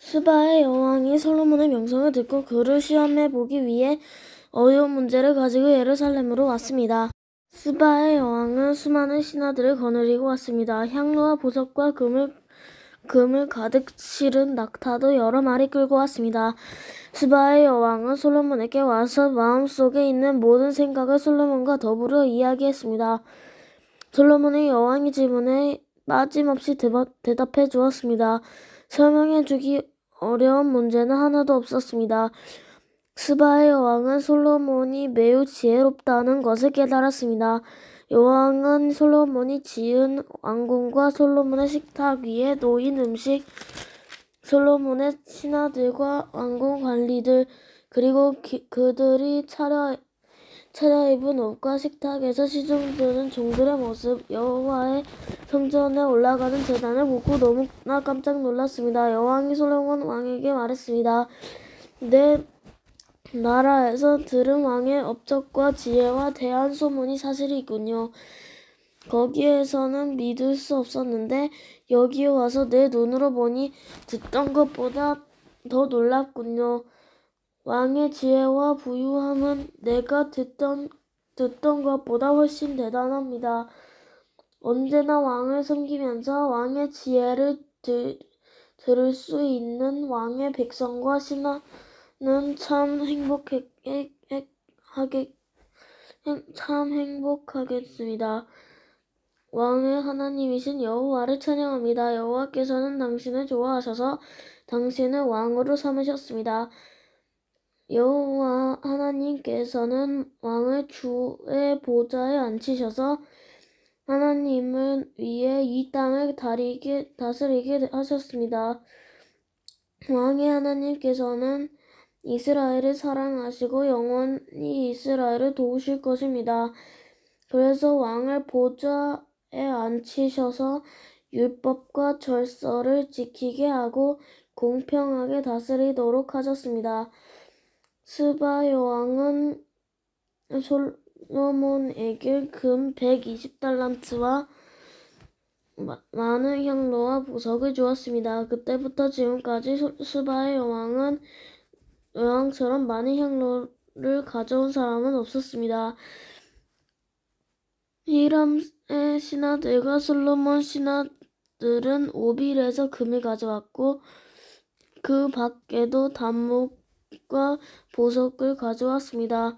스바의 여왕이 솔로몬의 명성을 듣고 그를 시험해보기 위해 어려운 문제를 가지고 예루살렘으로 왔습니다. 스바의 여왕은 수많은 신하들을 거느리고 왔습니다. 향로와 보석과 금을 가득 실은 낙타도 여러 마리 끌고 왔습니다. 스바의 여왕은 솔로몬에게 와서 마음속에 있는 모든 생각을 솔로몬과 더불어 이야기했습니다. 솔로몬의 여왕의 질문에 빠짐없이 대답해 주었습니다. 설명해주기 어려운 문제는 하나도 없었습니다. 스바의 여왕은 솔로몬이 매우 지혜롭다는 것을 깨달았습니다. 여왕은 솔로몬이 지은 왕궁과 솔로몬의 식탁 위에 놓인 음식, 솔로몬의 신하들과 왕궁 관리들, 그리고 그들이 차려입은 옷과 식탁에서 시중드는 종들의 모습, 여호와의 성전에 올라가는 제단을 보고 너무나 깜짝 놀랐습니다. 여왕이 솔로몬 왕에게 말했습니다. 내 나라에서 들은 왕의 업적과 지혜와 대한 소문이 사실이군요. 거기에서는 믿을 수 없었는데 여기에 와서 내 눈으로 보니 듣던 것보다 더 놀랍군요. 왕의 지혜와 부유함은 내가 듣던 것보다 훨씬 대단합니다. 언제나 왕을 섬기면서 왕의 지혜를 들을 수 있는 왕의 백성과 신하는 참 행복하겠습니다. 왕의 하나님이신 여호와를 찬양합니다. 여호와께서는 당신을 좋아하셔서 당신을 왕으로 삼으셨습니다. 여호와 하나님께서는 왕을 주의 보좌에 앉히셔서 하나님을 위해 이 땅을 다스리게 하셨습니다. 왕의 하나님께서는 이스라엘을 사랑하시고 영원히 이스라엘을 도우실 것입니다. 그래서 왕을 보좌에 앉히셔서 율법과 절서를 지키게 하고 공평하게 다스리도록 하셨습니다. 스바 여왕은 솔로몬에게 금 120달란트와 많은 향로와 보석을 주었습니다. 그때부터 지금까지 스바의 여왕처럼 많은 향로를 가져온 사람은 없었습니다. 히람의 신하들과 솔로몬 신하들은 오빌에서 금을 가져왔고 그 밖에도 단목과 보석을 가져왔습니다.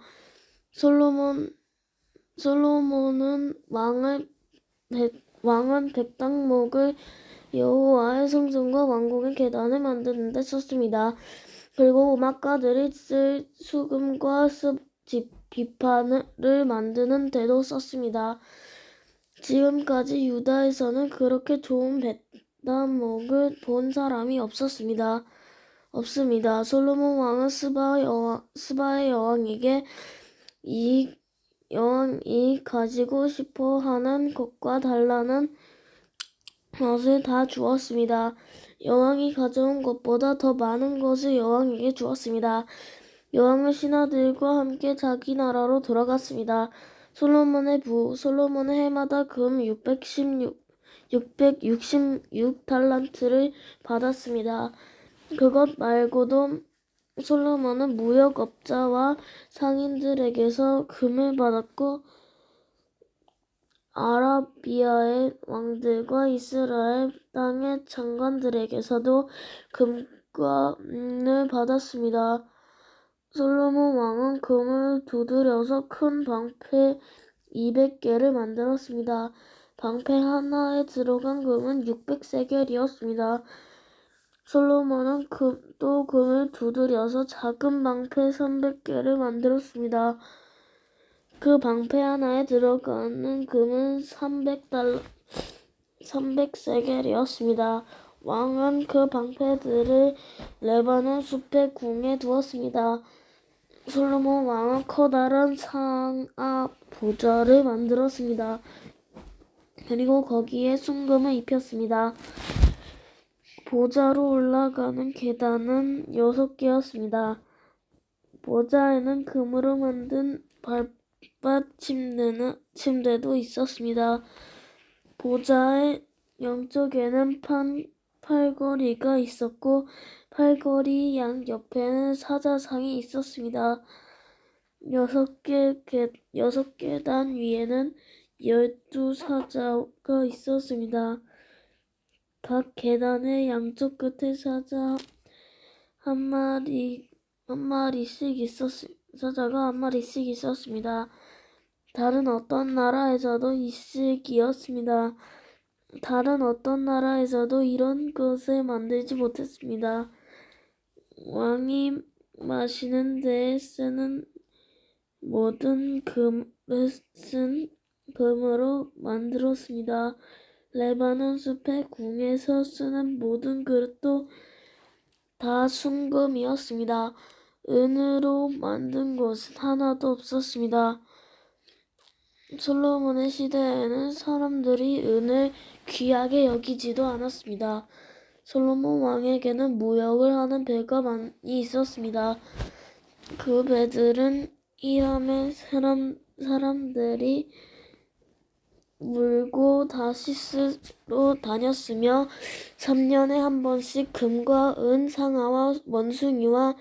솔로몬은 왕은 백당목을 여호와의 성전과 왕궁의 계단을 만드는 데 썼습니다. 그리고 음악가들이 쓸 수금과 비판을 만드는 데도 썼습니다. 지금까지 유다에서는 그렇게 좋은 백당목을 본 사람이 없습니다. 솔로몬 왕은 스바의 여왕에게 여왕이 가지고 싶어 하는 것과 달라는 것을 다 주었습니다. 여왕이 가져온 것보다 더 많은 것을 여왕에게 주었습니다. 여왕은 신하들과 함께 자기 나라로 돌아갔습니다. 솔로몬은 해마다 금 666달란트를 받았습니다. 그것 말고도 솔로몬은 무역업자와 상인들에게서 금을 받았고 아라비아의 왕들과 이스라엘 땅의 장관들에게서도 금과 은을 받았습니다. 솔로몬 왕은 금을 두드려서 큰 방패 200개를 만들었습니다. 방패 하나에 들어간 금은 600세겔이었습니다. 솔로몬은 또 금을 두드려서 작은 방패 300개를 만들었습니다. 그 방패 하나에 들어가는 금은 300세겔이었습니다. 왕은 그 방패들을 레바논 숲의 궁에 두었습니다. 솔로몬 왕은 커다란 상아 보좌를 만들었습니다. 그리고 거기에 순금을 입혔습니다. 보좌로 올라가는 계단은 6개였습니다. 보좌에는 금으로 만든 침대도 있었습니다. 보좌의 양쪽에는 팔걸이가 있었고 팔걸이 양 옆에는 사자상이 있었습니다. 6계단 위에는 12사자가 있었습니다. 각 계단의 양쪽 끝에 사자가 한 마리씩 있었습니다. 다른 어떤 나라에서도 이런 것을 만들지 못했습니다. 왕이 마시는 데에 쓰는 모든 그릇은 금으로 만들었습니다. 레바논 숲의 궁에서 쓰는 모든 그릇도 다 순금이었습니다. 은으로 만든 것은 하나도 없었습니다. 솔로몬의 시대에는 사람들이 은을 귀하게 여기지도 않았습니다. 솔로몬 왕에게는 무역을 하는 배가 많이 있었습니다. 그 배들은 히람의 사람들이 물고 다시스로 다녔으며 3년에 한 번씩 금과 은, 상아와 원숭이와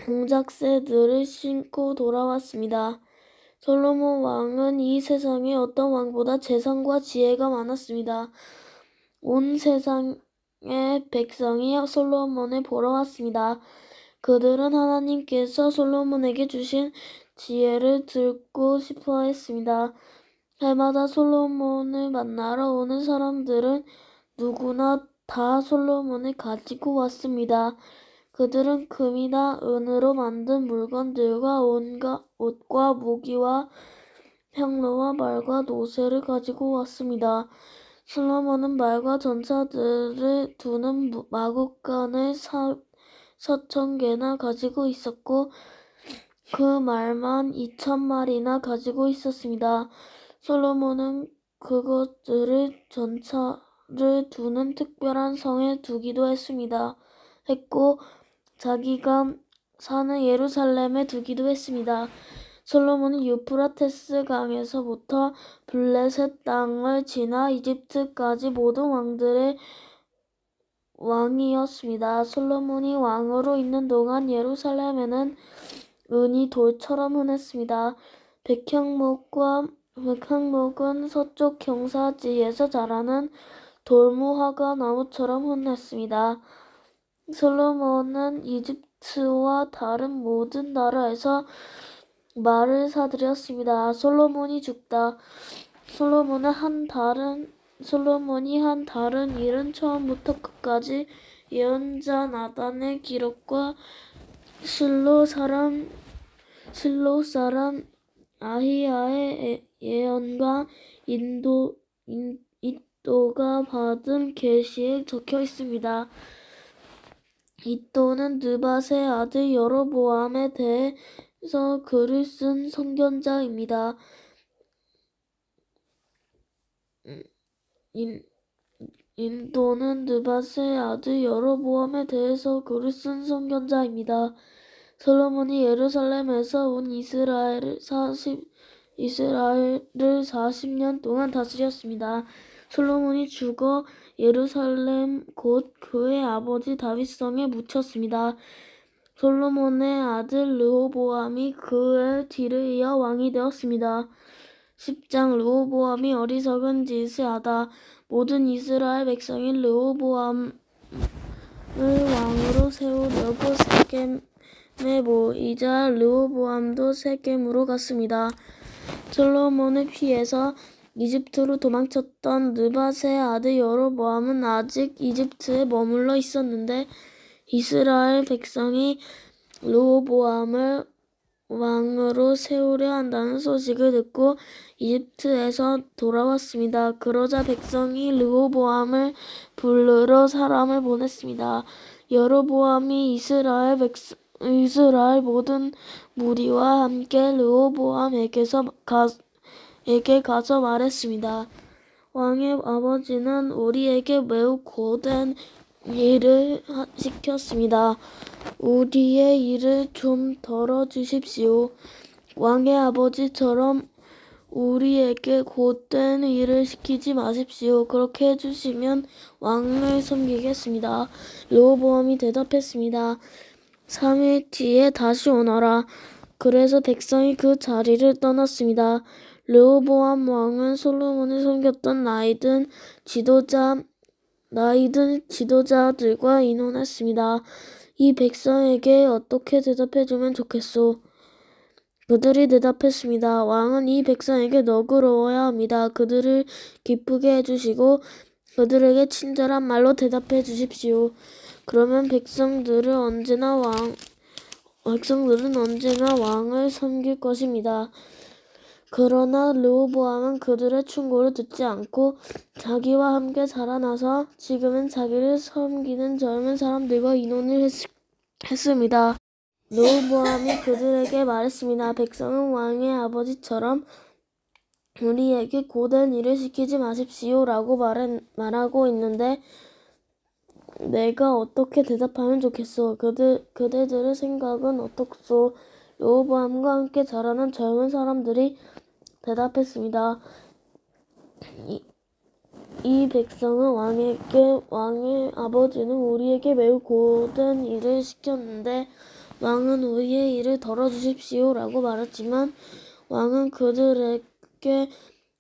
공작새들을 싣고 돌아왔습니다. 솔로몬 왕은 이 세상에 어떤 왕보다 재산과 지혜가 많았습니다. 온 세상의 백성이 솔로몬을 보러 왔습니다. 그들은 하나님께서 솔로몬에게 주신 지혜를 듣고 싶어 했습니다. 해마다 솔로몬을 만나러 오는 사람들은 누구나 다 솔로몬을 가지고 왔습니다. 그들은 금이나 은으로 만든 물건들과 온갖 옷과 무기와 향로와 말과 노새를 가지고 왔습니다. 솔로몬은 말과 전차들을 두는 마국간을 4,000개나 가지고 있었고 그 말만 2,000마리나 가지고 있었습니다. 솔로몬은 그것들을 전차를 두는 특별한 성에 두기도 했고 자기가 사는 예루살렘에 두기도 했습니다. 솔로몬은 유프라테스 강에서부터 블레셋 땅을 지나 이집트까지 모든 왕들의 왕이었습니다. 솔로몬이 왕으로 있는 동안 예루살렘에는 은이 돌처럼 흔했습니다. 백향목은 서쪽 경사지에서 자라는 돌무화과 나무처럼 흔했습니다. 솔로몬은 이집트와 다른 모든 나라에서 말을 사들였습니다. 솔로몬이 죽다. 솔로몬이 한 다른 일은 처음부터 끝까지 예언자 나단의 기록과 실로 사람 아히야의 예언과 이또가 받은 계시에 적혀 있습니다. 이또는 느밧의 아들 여로보암에 대해서 글을 쓴 선견자입니다. 인도는 느밧의 아들 여로보암에 대해서 글을 쓴 선견자입니다. 솔로몬이 예루살렘에서 온 이스라엘을 40년 동안 다스렸습니다. 솔로몬이 죽어 예루살렘 곧 그의 아버지 다윗성에 묻혔습니다. 솔로몬의 아들 르호보암이 그의 뒤를 이어 왕이 되었습니다. 10장 르호보암이 어리석은 짓을 하다. 모든 이스라엘 백성이 르호보암을 왕으로 세우려고 세겜에 모이자 르호보암도 세겜으로 갔습니다. 솔로몬을 피해서 이집트로 도망쳤던 느밧의 아들 여로보암은 아직 이집트에 머물러 있었는데 이스라엘 백성이 르호보암을 왕으로 세우려 한다는 소식을 듣고 이집트에서 돌아왔습니다. 그러자 백성이 르호보암을 부르러 사람을 보냈습니다. 여로보암이 이스라엘 모든 무리와 함께 르호보암에게 가서 말했습니다. 왕의 아버지는 우리에게 매우 고된 일을 시켰습니다. 우리의 일을 좀 덜어주십시오. 왕의 아버지처럼 우리에게 곧된 일을 시키지 마십시오. 그렇게 해주시면 왕을 섬기겠습니다. 르호보암이 대답했습니다. 3일 뒤에 다시 오너라. 그래서 백성이 그 자리를 떠났습니다. 르호보암 왕은 솔로몬을 섬겼던 나이든 지도자들과 의논했습니다. 이 백성에게 어떻게 대답해주면 좋겠소? 그들이 대답했습니다. 왕은 이 백성에게 너그러워야 합니다. 그들을 기쁘게 해주시고 그들에게 친절한 말로 대답해 주십시오. 그러면 백성들은 언제나 왕을 섬길 것입니다. 그러나 르호보암은 그들의 충고를 듣지 않고 자기와 함께 자라나서 지금은 자기를 섬기는 젊은 사람들과 의논을 했습니다. 르호보암이 그들에게 말했습니다. 백성은 왕의 아버지처럼 우리에게 고된 일을 시키지 마십시오 라고 말하고 있는데 내가 어떻게 대답하면 좋겠소? 그대들의 생각은 어떻소? 르호보암과 함께 자라는 젊은 사람들이 대답했습니다. 이 백성은 왕의 아버지는 우리에게 매우 고된 일을 시켰는데 왕은 우리의 일을 덜어주십시오 라고 말했지만 왕은 그들에게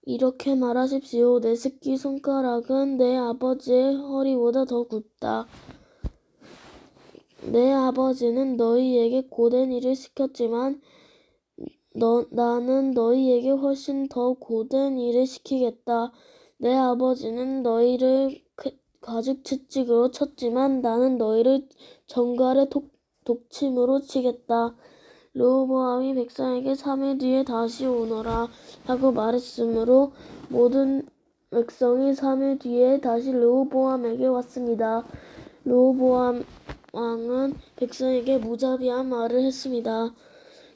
이렇게 말하십시오. 내 새끼손가락은 내 아버지의 허리보다 더 굵다. 내 아버지는 너희에게 고된 일을 시켰지만 나는 너희에게 훨씬 더 고된 일을 시키겠다. 내 아버지는 너희를 가죽 채찍으로 쳤지만 나는 너희를 정갈의 독침으로 치겠다. 르호보암이 백성에게 3일 뒤에 다시 오너라 하고 말했으므로 모든 백성이 3일 뒤에 다시 르호보암에게 왔습니다. 르호보암 왕은 백성에게 무자비한 말을 했습니다.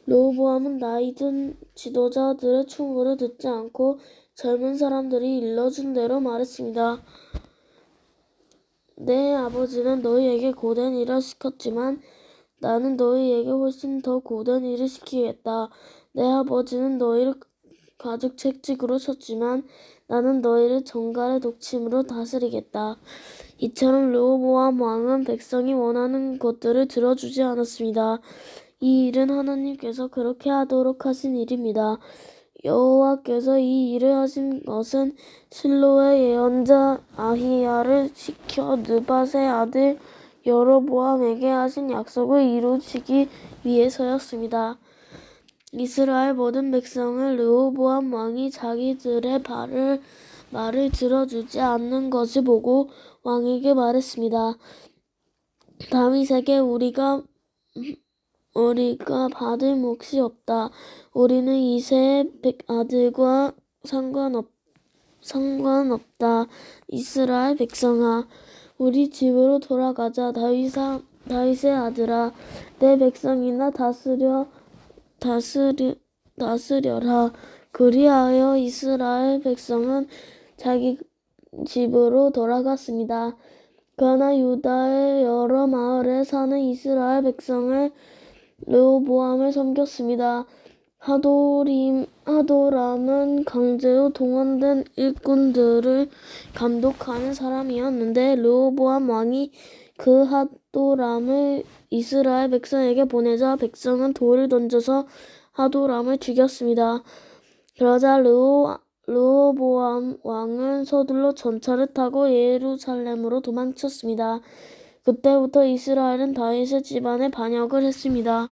르호보암은 나이든 지도자들의 충고를 듣지 않고 젊은 사람들이 일러준 대로 말했습니다. 내 아버지는 너희에게 고된 일을 시켰지만 나는 너희에게 훨씬 더 고된 일을 시키겠다. 내 아버지는 너희를 가죽 채찍으로 쳤지만 나는 너희를 정갈의 독침으로 다스리겠다. 이처럼 르호보암 왕은 백성이 원하는 것들을 들어주지 않았습니다. 이 일은 하나님께서 그렇게 하도록 하신 일입니다. 여호와께서 이 일을 하신 것은 실로의 예언자 아히야를 시켜 느밧의 아들 여로보암에게 하신 약속을 이루시기 위해서였습니다. 이스라엘 모든 백성은 르호보암 왕이 자기들의 말을 들어주지 않는 것을 보고 왕에게 말했습니다. 다윗에게 우리가 받을 몫이 없다. 우리는 이새의 아들과 상관없다. 이스라엘 백성아, 우리 집으로 돌아가자. 다윗의 아들아, 내 백성이나 다스려라. 그리하여 이스라엘 백성은 자기 집으로 돌아갔습니다. 그러나 유다의 여러 마을에 사는 이스라엘 백성을 르호보암을 섬겼습니다. 하도람은 강제로 동원된 일꾼들을 감독하는 사람이었는데 르호보암 왕이 그 하도람을 이스라엘 백성에게 보내자 백성은 돌을 던져서 하도람을 죽였습니다. 그러자 르호보암 왕은 서둘러 전차를 타고 예루살렘으로 도망쳤습니다. 그때부터 이스라엘은 다윗의 집안에 반역을 했습니다.